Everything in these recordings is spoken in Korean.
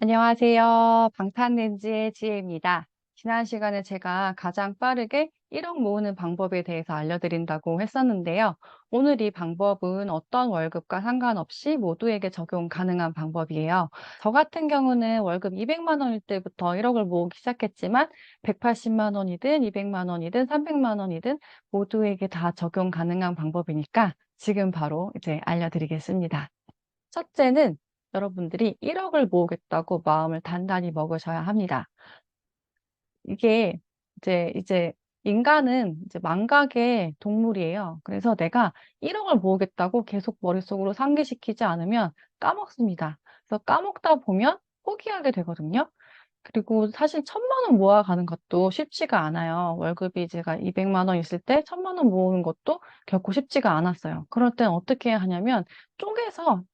안녕하세요. 방탄렌즈의 지혜입니다. 지난 시간에 제가 가장 빠르게 1억 모으는 방법에 대해서 알려드린다고 했었는데요. 오늘 이 방법은 어떤 월급과 상관없이 모두에게 적용 가능한 방법이에요. 저 같은 경우는 월급 200만 원일 때부터 1억을 모으기 시작했지만 180만 원이든 200만 원이든 300만 원이든 모두에게 다 적용 가능한 방법이니까 지금 바로 이제 알려드리겠습니다. 첫째는 여러분들이 1억을 모으겠다고 마음을 단단히 먹으셔야 합니다. 이게 이제 인간은 이제 망각의 동물이에요. 그래서 내가 1억을 모으겠다고 계속 머릿속으로 상기시키지 않으면 까먹습니다. 그래서 까먹다 보면 포기하게 되거든요. 그리고 사실 1,000만 원 모아가는 것도 쉽지가 않아요. 월급이 제가 200만 원 있을 때 1,000만 원 모으는 것도 결코 쉽지가 않았어요. 그럴 땐 어떻게 하냐면 쪼개서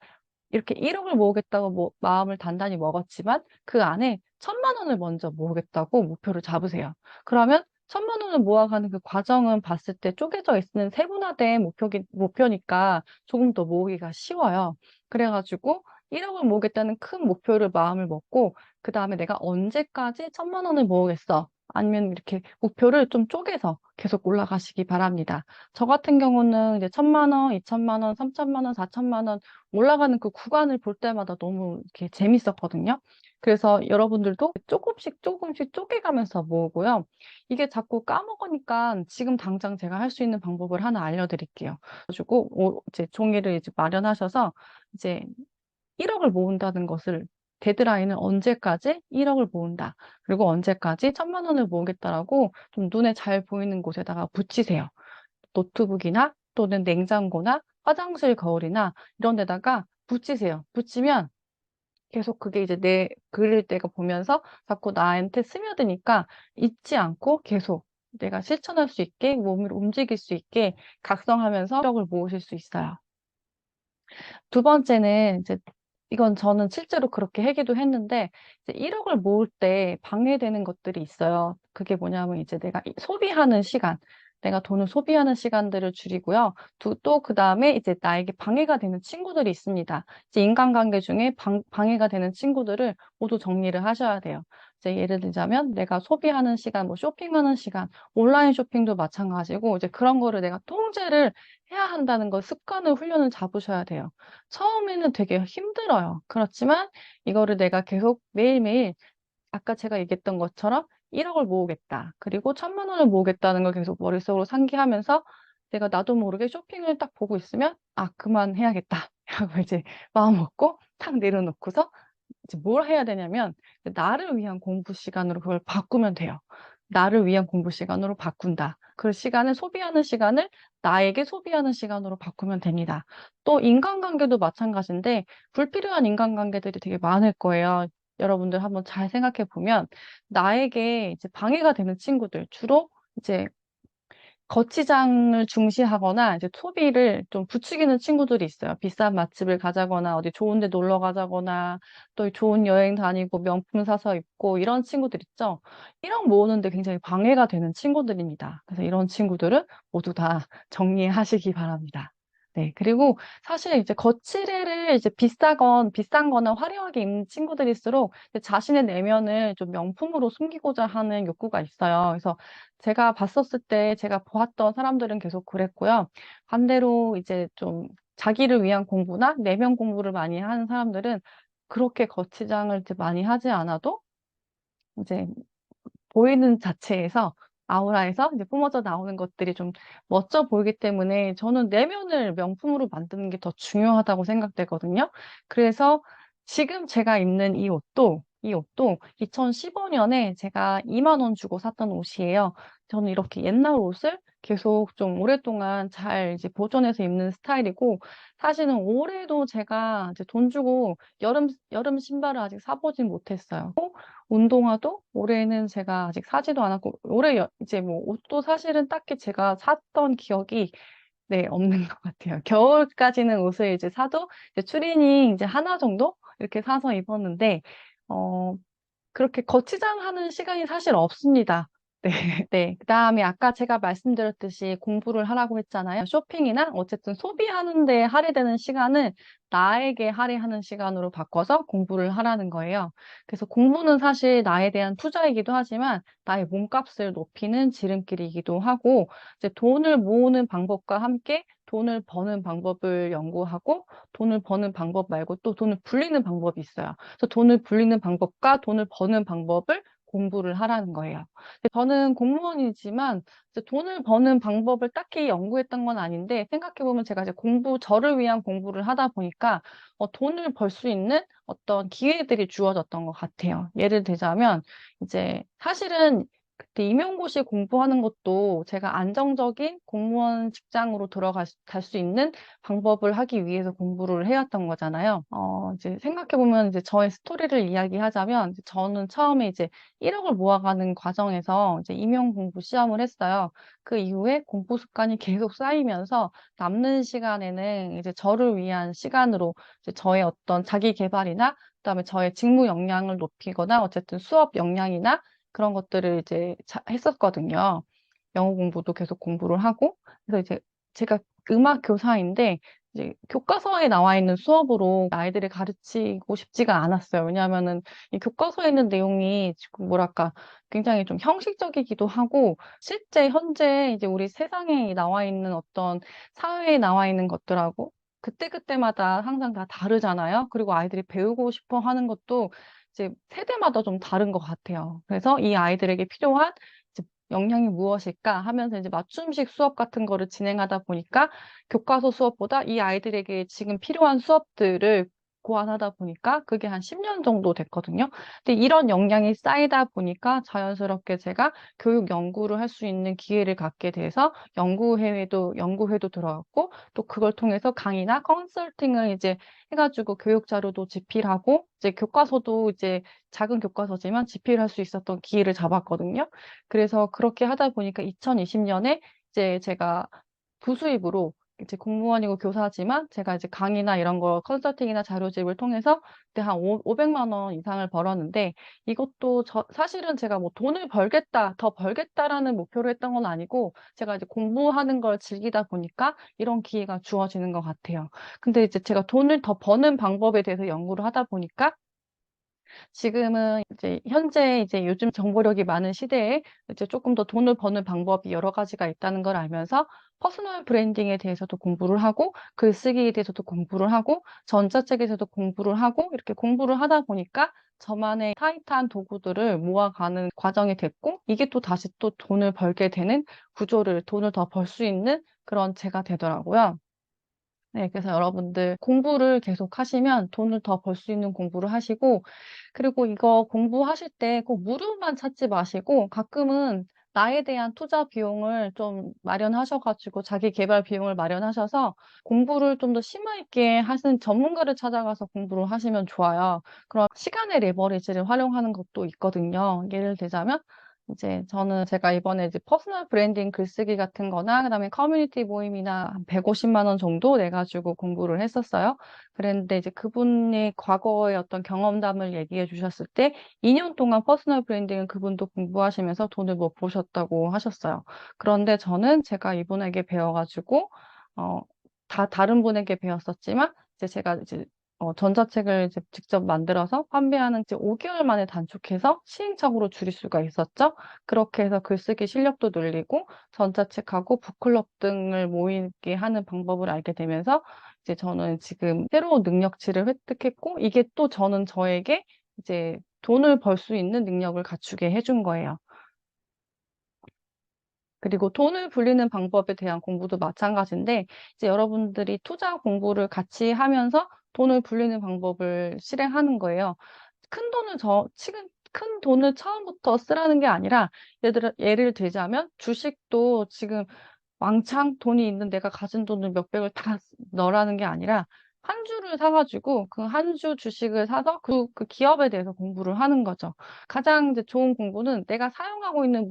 이렇게 1억을 모으겠다고 마음을 단단히 먹었지만 그 안에 1,000만 원을 먼저 모으겠다고 목표를 잡으세요. 그러면 1,000만 원을 모아가는 그 과정은 봤을 때 쪼개져 있는 세분화된 목표니까 조금 더 모으기가 쉬워요. 그래가지고 1억을 모으겠다는 큰 목표를 마음을 먹고 그다음에 내가 언제까지 1,000만 원을 모으겠어. 아니면 이렇게 목표를 좀 쪼개서 계속 올라가시기 바랍니다. 저 같은 경우는 이제 1,000만 원, 2,000만 원, 3,000만 원, 4,000만 원 올라가는 그 구간을 볼 때마다 너무 이렇게 재밌었거든요. 그래서 여러분들도 조금씩 조금씩 쪼개가면서 모으고요. 이게 자꾸 까먹으니까 지금 당장 제가 할 수 있는 방법을 하나 알려드릴게요. 가지고 이제 종이를 이제 마련하셔서 이제 1억을 모은다는 것을 데드라인은 언제까지 1억을 모은다. 그리고 언제까지 1,000만 원을 모으겠다라고 좀 눈에 잘 보이는 곳에다가 붙이세요. 노트북이나 또는 냉장고나 화장실 거울이나 이런 데다가 붙이세요. 붙이면 계속 그게 이제 내 그릴 때가 보면서 자꾸 나한테 스며드니까 잊지 않고 계속 내가 실천할 수 있게 몸을 움직일 수 있게 각성하면서 실력을 모으실 수 있어요. 두 번째는 이제 이건 저는 실제로 그렇게 하기도 했는데 이제 1억을 모을 때 방해되는 것들이 있어요. 그게 뭐냐면 이제 내가 소비하는 시간, 내가 돈을 소비하는 시간들을 줄이고요. 또 그다음에 이제 나에게 방해가 되는 친구들이 있습니다. 이제 인간관계 중에 방해가 되는 친구들을 모두 정리를 하셔야 돼요. 이제 예를 들자면 내가 소비하는 시간, 뭐 쇼핑하는 시간, 온라인 쇼핑도 마찬가지고 이제 그런 거를 내가 통제를 해야 한다는 거 습관을 훈련을 잡으셔야 돼요. 처음에는 되게 힘들어요. 그렇지만 이거를 내가 계속 매일매일 아까 제가 얘기했던 것처럼 1억을 모으겠다. 그리고 1,000만 원을 모으겠다는 걸 계속 머릿속으로 상기하면서 내가 나도 모르게 쇼핑을 딱 보고 있으면 '아 그만해야겠다.' 하고 이제 마음 먹고 탁 내려놓고서 이제 뭘 해야 되냐면 나를 위한 공부 시간으로 그걸 바꾸면 돼요. 나를 위한 공부 시간으로 바꾼다. 그 시간을 소비하는 시간을 나에게 소비하는 시간으로 바꾸면 됩니다. 또 인간관계도 마찬가지인데 불필요한 인간관계들이 되게 많을 거예요. 여러분들 한번 잘 생각해 보면 나에게 이제 방해가 되는 친구들 주로 이제 거치장을 중시하거나 이제 소비를 좀 부추기는 친구들이 있어요. 비싼 맛집을 가자거나 어디 좋은 데 놀러 가자거나 또 좋은 여행 다니고 명품 사서 입고 이런 친구들 있죠. 이런 모으는 데 굉장히 방해가 되는 친구들입니다. 그래서 이런 친구들은 모두 다 정리하시기 바랍니다. 네. 그리고 사실 이제 거치대를 이제 비싼 거나 화려하게 입는 친구들일수록 자신의 내면을 좀 명품으로 숨기고자 하는 욕구가 있어요. 그래서 제가 봤었을 때 제가 보았던 사람들은 계속 그랬고요. 반대로 이제 좀 자기를 위한 공부나 내면 공부를 많이 하는 사람들은 그렇게 거치장을 이제 많이 하지 않아도 이제 보이는 자체에서 아우라에서 이제 뿜어져 나오는 것들이 좀 멋져 보이기 때문에 저는 내면을 명품으로 만드는 게 더 중요하다고 생각되거든요. 그래서 지금 제가 입는 이 옷도 2015 년에 제가 2만 원 주고 샀던 옷이에요. 저는 이렇게 옛날 옷을 계속 좀 오랫동안 잘 이제 보존해서 입는 스타일이고 사실은 올해도 제가 이제 돈 주고 여름 신발을 아직 사 보진 못했어요. 운동화도 올해는 제가 아직 사지도 않았고 올해 이제 뭐 옷도 사실은 딱히 제가 샀던 기억이 네 없는 것 같아요. 겨울까지는 옷을 이제 사도 이제 추리닝 이제 하나 정도 이렇게 사서 입었는데 어 그렇게 거치장하는 시간이 사실 없습니다. 네. 그다음에 아까 제가 말씀드렸듯이 공부를 하라고 했잖아요. 쇼핑이나 어쨌든 소비하는 데 할애되는 시간을 나에게 할애하는 시간으로 바꿔서 공부를 하라는 거예요. 그래서 공부는 사실 나에 대한 투자이기도 하지만 나의 몸값을 높이는 지름길이기도 하고 이제 돈을 모으는 방법과 함께 돈을 버는 방법을 연구하고 돈을 버는 방법 말고 또 돈을 불리는 방법이 있어요. 그래서 돈을 불리는 방법과 돈을 버는 방법을 공부를 하라는 거예요. 저는 공무원이지만 이제 돈을 버는 방법을 딱히 연구했던 건 아닌데 생각해보면 제가 이제 저를 위한 공부를 하다 보니까 돈을 벌 수 있는 어떤 기회들이 주어졌던 것 같아요. 예를 들자면 이제 사실은 그때 임용고시 공부하는 것도 제가 안정적인 공무원 직장으로 들어갈 수 있는 방법을 하기 위해서 공부를 해왔던 거잖아요. 이제 생각해보면 이제 저의 스토리를 이야기하자면 이제 저는 처음에 이제 1억을 모아가는 과정에서 이제 임용 공부 시험을 했어요. 그 이후에 공부 습관이 계속 쌓이면서 남는 시간에는 이제 저를 위한 시간으로 이제 저의 어떤 자기 개발이나 그다음에 저의 직무 역량을 높이거나 어쨌든 수업 역량이나 그런 것들을 이제 했었거든요. 영어 공부도 계속 공부를 하고 그래서 이제 제가 음악 교사인데 이제 교과서에 나와 있는 수업으로 아이들을 가르치고 싶지가 않았어요. 왜냐하면은 이 교과서에 있는 내용이 지금 뭐랄까 굉장히 좀 형식적이기도 하고 실제 현재 이제 우리 세상에 나와 있는 어떤 사회에 나와 있는 것들하고 그때그때마다 항상 다 다르잖아요. 그리고 아이들이 배우고 싶어 하는 것도 이제 세대마다 좀 다른 것 같아요. 그래서 이 아이들에게 필요한 이제 역량이 무엇일까 하면서 이제 맞춤식 수업 같은 거를 진행하다 보니까 교과서 수업보다 이 아이들에게 지금 필요한 수업들을 고안하다 보니까 그게 한 10년 정도 됐거든요. 근데 이런 역량이 쌓이다 보니까 자연스럽게 제가 교육 연구를 할 수 있는 기회를 갖게 돼서 연구회도 들어갔고 또 그걸 통해서 강의나 컨설팅을 이제 해가지고 교육 자료도 집필하고 이제 교과서도 이제 작은 교과서지만 집필할 수 있었던 기회를 잡았거든요. 그래서 그렇게 하다 보니까 2020년에 이제 제가 부수입으로 이제 공무원이고 교사지만 제가 이제 강의나 이런 거 컨설팅이나 자료집을 통해서 그때 한 500만 원 이상을 벌었는데 이것도 사실은 제가 뭐 돈을 벌겠다, 더 벌겠다라는 목표로 했던 건 아니고 제가 이제 공부하는 걸 즐기다 보니까 이런 기회가 주어지는 것 같아요. 근데 이제 제가 돈을 더 버는 방법에 대해서 연구를 하다 보니까 지금은 이제 현재 이제 요즘 정보력이 많은 시대에 이제 조금 더 돈을 버는 방법이 여러 가지가 있다는 걸 알면서 퍼스널 브랜딩에 대해서도 공부를 하고 글쓰기에 대해서도 공부를 하고 전자책에서도 공부를 하고 이렇게 공부를 하다 보니까 저만의 타이트한 도구들을 모아가는 과정이 됐고 이게 또 다시 또 돈을 벌게 되는 돈을 더 벌 수 있는 그런 제가 되더라고요. 네, 그래서 여러분들 공부를 계속 하시면 돈을 더 벌 수 있는 공부를 하시고, 그리고 이거 공부하실 때 꼭 무료만 찾지 마시고, 가끔은 나에 대한 투자 비용을 좀 마련하셔가지고, 자기 개발 비용을 마련하셔서 공부를 좀 더 심화 있게 하시는 전문가를 찾아가서 공부를 하시면 좋아요. 그럼 시간의 레버리지를 활용하는 것도 있거든요. 예를 들자면, 이제 제가 이번에 이제 퍼스널 브랜딩 글쓰기 같은 거나 그다음에 커뮤니티 모임이나 한 150만 원 정도 내가지고 공부를 했었어요. 그랬는데 이제 그분이 과거의 어떤 경험담을 얘기해 주셨을 때 2년 동안 퍼스널 브랜딩을 그분도 공부하시면서 돈을 못 보셨다고 하셨어요. 그런데 저는 제가 이분에게 배워가지고 어, 다른 분에게 배웠었지만 이제 제가 이제 전자책을 이제 직접 만들어서 판매하는 이제 5개월 만에 단축해서 시행착오로 줄일 수가 있었죠. 그렇게 해서 글쓰기 실력도 늘리고 전자책하고 북클럽 등을 모이게 하는 방법을 알게 되면서 이제 저는 지금 새로운 능력치를 획득했고 이게 또 저는 저에게 이제 돈을 벌 수 있는 능력을 갖추게 해준 거예요. 그리고 돈을 불리는 방법에 대한 공부도 마찬가지인데, 이제 여러분들이 투자 공부를 같이 하면서 돈을 불리는 방법을 실행하는 거예요. 큰 돈을 처음부터 쓰라는 게 아니라, 예를 들자면, 주식도 지금 왕창 돈이 있는 내가 가진 돈을 몇백을 다 넣으라는 게 아니라, 한 주를 사가지고 그 한 주 주식을 사서 그 기업에 대해서 공부를 하는 거죠. 가장 이제 좋은 공부는 내가 사용하고 있는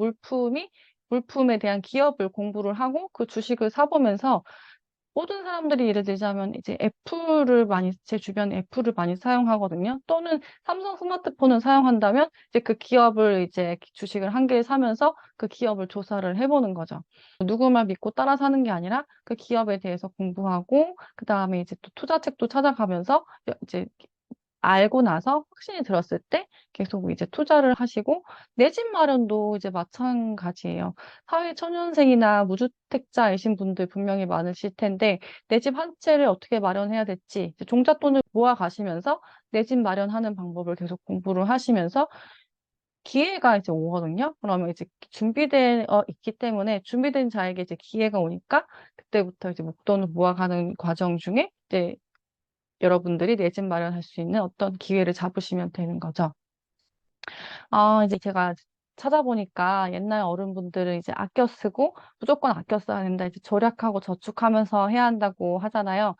물품에 대한 기업을 공부를 하고 그 주식을 사보면서 모든 사람들이 예를 들자면 이제 애플을 많이, 제 주변에 애플을 많이 사용하거든요. 또는 삼성 스마트폰을 사용한다면 이제 그 기업을 이제 주식을 한 개 사면서 그 기업을 조사를 해보는 거죠. 누구 말 믿고 따라 사는 게 아니라 그 기업에 대해서 공부하고, 그 다음에 이제 또 투자책도 찾아가면서 이제 알고 나서 확신이 들었을 때 계속 이제 투자를 하시고, 내 집 마련도 이제 마찬가지예요. 사회초년생이나 무주택자이신 분들 분명히 많으실 텐데, 내 집 한 채를 어떻게 마련해야 될지 이제 종잣돈을 모아 가시면서 내 집 마련하는 방법을 계속 공부를 하시면서 기회가 이제 오거든요. 그러면 이제 준비되어 있기 때문에, 준비된 자에게 이제 기회가 오니까 그때부터 이제 목돈을 모아가는 과정 중에 이제 여러분들이 내 집 마련할 수 있는 어떤 기회를 잡으시면 되는 거죠. 이제 제가 찾아보니까 옛날 어른분들은 이제 아껴 쓰고 무조건 아껴 써야 된다. 이제 절약하고 저축하면서 해야 한다고 하잖아요.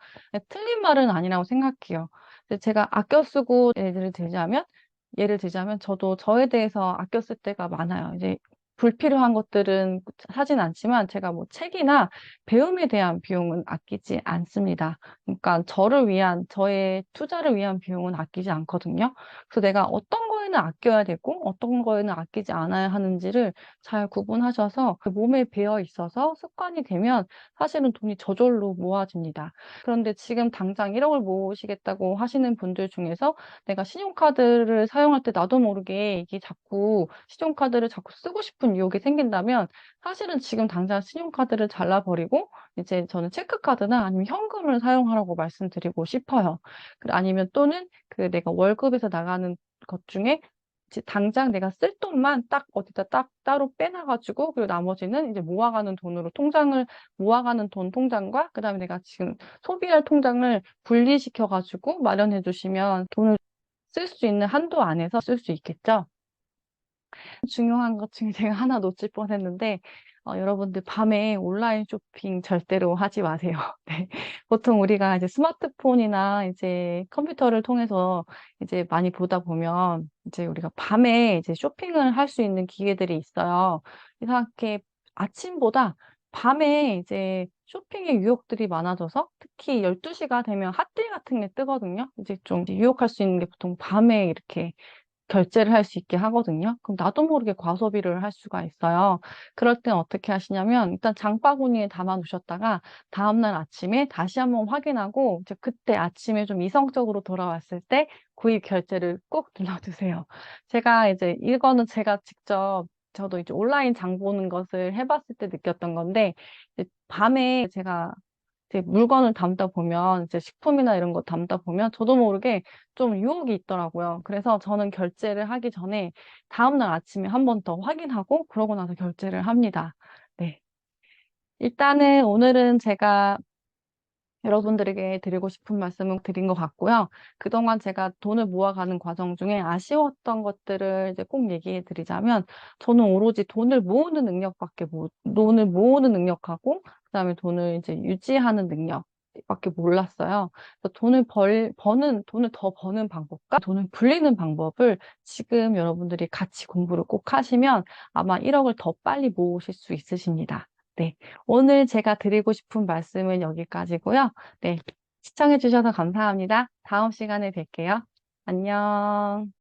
틀린 말은 아니라고 생각해요. 근데 제가 아껴 쓰고 예를 들자면 저도 저에 대해서 아껴 쓸 때가 많아요. 이제 불필요한 것들은 사진 않지만 제가 뭐 책이나 배움에 대한 비용은 아끼지 않습니다. 그러니까 저의 투자를 위한 비용은 아끼지 않거든요. 그래서 내가 어떤 거에는 아껴야 되고 어떤 거에는 아끼지 않아야 하는지를 잘 구분하셔서 그 몸에 배어 있어서 습관이 되면 사실은 돈이 저절로 모아집니다. 그런데 지금 당장 1억을 모으시겠다고 하시는 분들 중에서 내가 신용카드를 사용할 때 나도 모르게 이게 자꾸 신용카드를 자꾸 쓰고 싶은 유혹이 생긴다면, 사실은 지금 당장 신용카드를 잘라버리고 이제 저는 체크카드나 아니면 현금을 사용하라고 말씀드리고 싶어요. 아니면 또는 그 내가 월급에서 나가는 것 중에 이제 당장 내가 쓸 돈만 딱 어디다 딱 따로 빼놔가지고, 그리고 나머지는 이제 모아가는 돈으로 모아가는 돈 통장과 그다음에 내가 지금 소비할 통장을 분리시켜가지고 마련해 주시면 돈을 쓸 수 있는 한도 안에서 쓸 수 있겠죠. 중요한 것 중에 제가 하나 놓칠 뻔했는데, 여러분들 밤에 온라인 쇼핑 절대로 하지 마세요. 네. 보통 우리가 이제 스마트폰이나 이제 컴퓨터를 통해서 이제 많이 보다 보면 이제 우리가 밤에 이제 쇼핑을 할 수 있는 기회들이 있어요. 이상하게 아침보다 밤에 이제 쇼핑의 유혹들이 많아져서, 특히 12시가 되면 핫딜 같은 게 뜨거든요. 이제 좀 유혹할 수 있는 게 보통 밤에 이렇게 결제를 할 수 있게 하거든요. 그럼 나도 모르게 과소비를 할 수가 있어요. 그럴 땐 어떻게 하시냐면, 일단 장바구니에 담아 놓으셨다가 다음날 아침에 다시 한번 확인하고, 이제 그때 아침에 좀 이성적으로 돌아왔을 때 구입 결제를 꼭 눌러주세요. 이거는 제가 직접 저도 이제 온라인 장 보는 것을 해봤을 때 느꼈던 건데, 이제 밤에 제가 이제 물건을 담다 보면, 이제 식품이나 이런 거 담다 보면 저도 모르게 좀 유혹이 있더라고요. 그래서 저는 결제를 하기 전에 다음날 아침에 한 번 더 확인하고 그러고 나서 결제를 합니다. 네. 일단은 오늘은 제가 여러분들에게 드리고 싶은 말씀을 드린 것 같고요. 그동안 제가 돈을 모아가는 과정 중에 아쉬웠던 것들을 이제 꼭 얘기해 드리자면, 저는 오로지 돈을 모으는 능력하고, 그다음에 돈을 이제 유지하는 능력밖에 몰랐어요. 그래서 돈을 더 버는 방법과 돈을 불리는 방법을 지금 여러분들이 같이 공부를 꼭 하시면 아마 1억을 더 빨리 모으실 수 있으십니다. 네. 오늘 제가 드리고 싶은 말씀은 여기까지고요. 네. 시청해 주셔서 감사합니다. 다음 시간에 뵐게요. 안녕.